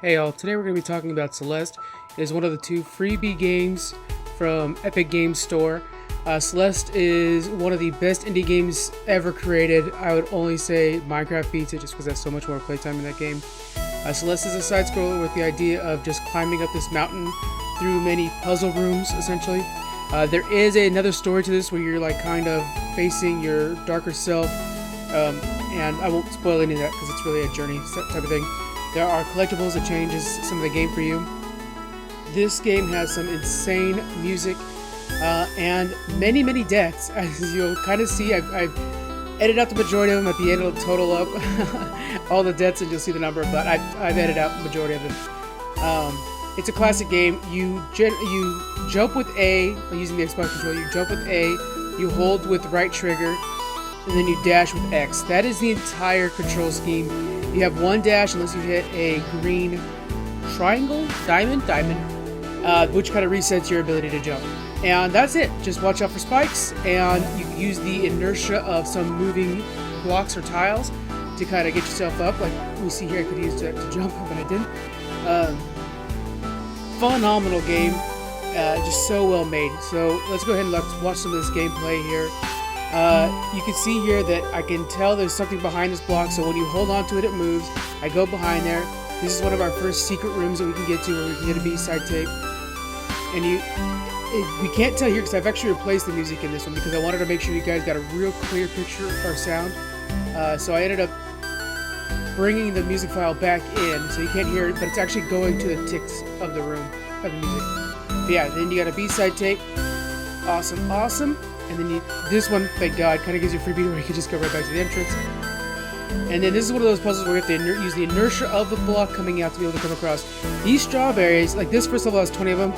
Hey all, today we're going to be talking about Celeste. It is one of the two freebie games from Epic Games Store. Celeste is one of the best indie games ever created. I would only say Minecraft beats it just because there's so much more playtime in that game. Celeste is a side-scroller with the idea of just climbing up this mountain through many puzzle rooms, essentially. There is another story to this where you're like kind of facing your darker self, and I won't spoil any of that because it's really a journey type of thing. There are collectibles that changes some of the game for you. This game has some insane music and many deaths. As you'll kind of see, I've edited out the majority of them. At the end it'll total up all the deaths and you'll see the number, but I've edited out the majority of them. It's a classic game. You jump with A, using the Xbox controller. You jump with A, you hold with the right trigger, and then you dash with X. That is the entire control scheme. You have one dash unless you hit a green triangle, diamond, which kind of resets your ability to jump. And that's it. Just watch out for spikes, and you can use the inertia of some moving blocks or tiles to kind of get yourself up. Like we see here, I could use that to jump, but I didn't. Phenomenal game, just so well made. So let's go ahead and let's watch some of this gameplay here. You can see here that I can tell there's something behind this block, so when you hold on to it, it moves. I go behind there. This is one of our first secret rooms that we can get to where we can get a B-side tape. And we can't tell here because I've actually replaced the music in this one because I wanted to make sure you guys got a real clear picture or sound. So I ended up bringing the music file back in, so you can't hear it, but it's actually going to the ticks of the room, of the music. But yeah, then you got a B-side tape. Awesome. And then this one, thank God, kind of gives you a freebie where you can just go right back to the entrance. And then this is one of those puzzles where you have to use the inertia of the block coming out to be able to come across. These strawberries, like this first level has 20 of them,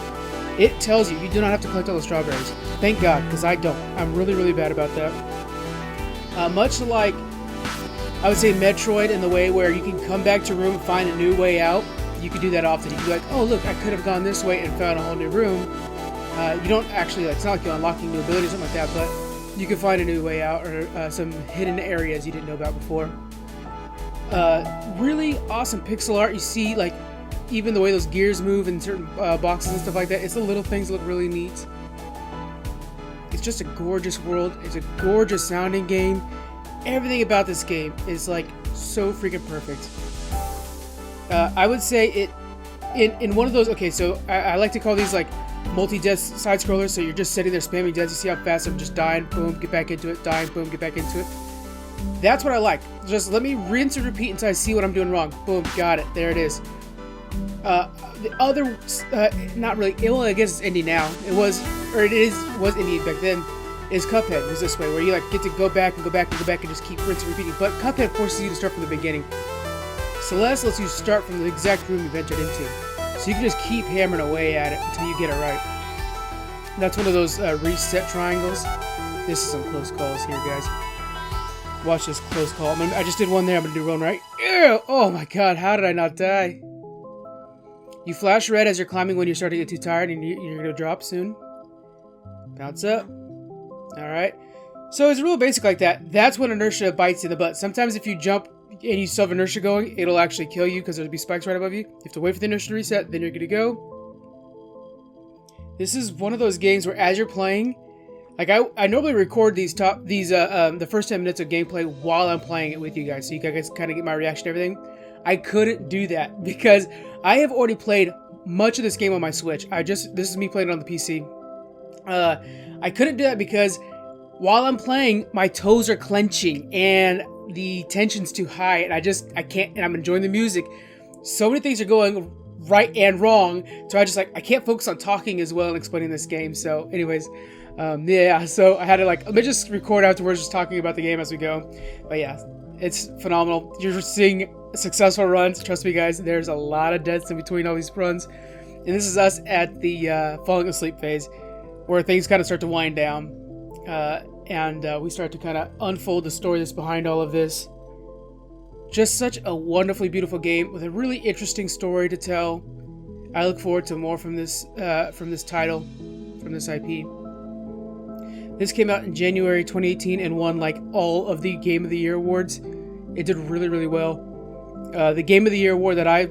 it tells you do not have to collect all the strawberries. Thank God, because I don't. I'm really bad about that. Much like, I would say Metroid in the way where you can come back to a room and find a new way out. You can do that often. You can be like, oh look, I could have gone this way and found a whole new room. You don't actually, it's not like you're unlocking new abilities or something like that, but you can find a new way out or some hidden areas you didn't know about before. Really awesome pixel art. You see, like, even the way those gears move in certain boxes and stuff like that. It's the little things that look really neat. It's just a gorgeous world. It's a gorgeous sounding game. Everything about this game is, like, so freaking perfect. I would say it, in one of those, okay, so I like to call these, like, multi-death side-scrollers, so you're just sitting there spamming deaths. You see how fast I'm just dying, boom, get back into it, dying, boom, get back into it. That's what I like. Just let me rinse and repeat until I see what I'm doing wrong. Boom, got it. There it is. The other, not really, well, I guess it's indie now. Was indie back then, is Cuphead, was this way, where you like get to go back and just keep rinsing and repeating. But Cuphead forces you to start from the beginning. Celeste lets you start from the exact room you've entered into. So you can just keep hammering away at it until you get it right. That's one of those reset triangles. This is some close calls here, guys. Watch this close call. I just did one there. I'm going to do one right. Ew! Oh my god, how did I not die? You flash red as you're climbing when you start to get too tired and you're going to drop soon. Bounce up. Alright. So it's real basic like that. That's when inertia bites you in the butt. Sometimes if you jump and you still have inertia going, it'll actually kill you because there'll be spikes right above you. You have to wait for the inertia to reset, then you're good to go. This is one of those games where as you're playing, like I normally record the first 10 minutes of gameplay while I'm playing it with you guys, so you guys kind of get my reaction to everything. I couldn't do that because I have already played much of this game on my Switch. This is me playing it on the PC. I couldn't do that because while I'm playing, my toes are clenching and the tension's too high, and I can't, and I'm enjoying the music. So many things are going right and wrong, so I can't focus on talking as well and explaining this game. So anyways, yeah, so I had to let me just record afterwards just talking about the game as we go. But yeah, it's phenomenal. You're seeing successful runs. Trust me guys, there's a lot of deaths in between all these runs. And this is us at the falling asleep phase where things kind of start to wind down. And we start to kind of unfold the story that's behind all of this. Just such a wonderfully beautiful game with a really interesting story to tell. I look forward to more from this title, from this IP. This came out in January 2018 and won like all of the Game of the Year awards. It did really well. The Game of the Year award that I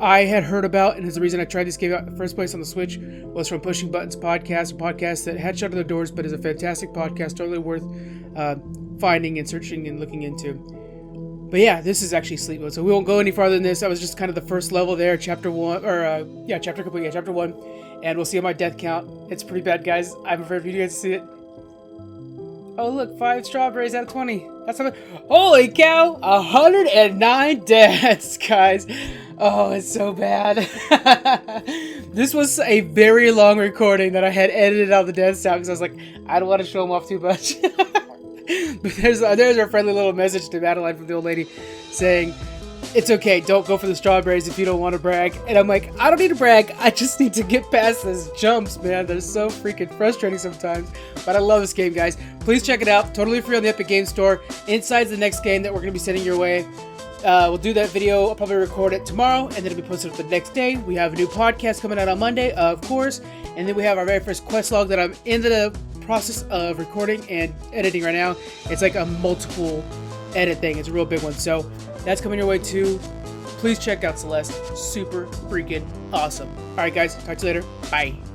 I had heard about, and is the reason I tried this game out in the first place on the Switch, was from Pushing Buttons podcast, a podcast that had shut their doors, but is a fantastic podcast, totally worth finding and searching and looking into. But yeah, this is actually sleep mode, so we won't go any farther than this. That was just kind of the first level there, chapter 1, or chapter complete, chapter 1, and we'll see on my death count. It's pretty bad, guys. I'm afraid for you guys to see it. Oh look, 5 strawberries out of 20. That's something. Holy cow! 109 deaths, guys. Oh, it's so bad. This was a very long recording that I had edited out the deaths out because I was like, I don't want to show them off too much. But there's our friendly little message to Madeline from the old lady saying, it's okay, don't go for the strawberries if you don't want to brag. And I'm like, I don't need to brag, I just need to get past those jumps, man. They're so freaking frustrating sometimes. But I love this game, guys. Please check it out, totally free on the Epic Games Store. Inside's the next game that we're going to be sending your way. We'll do that video, I'll probably record it tomorrow, and then it'll be posted up the next day. We have a new podcast coming out on Monday, of course. And then we have our very first quest log that I'm in the process of recording and editing right now. It's like a multiple edit thing. It's a real big one. So that's coming your way too. Please check out Celeste. Super freaking awesome. Alright guys, talk to you later. Bye.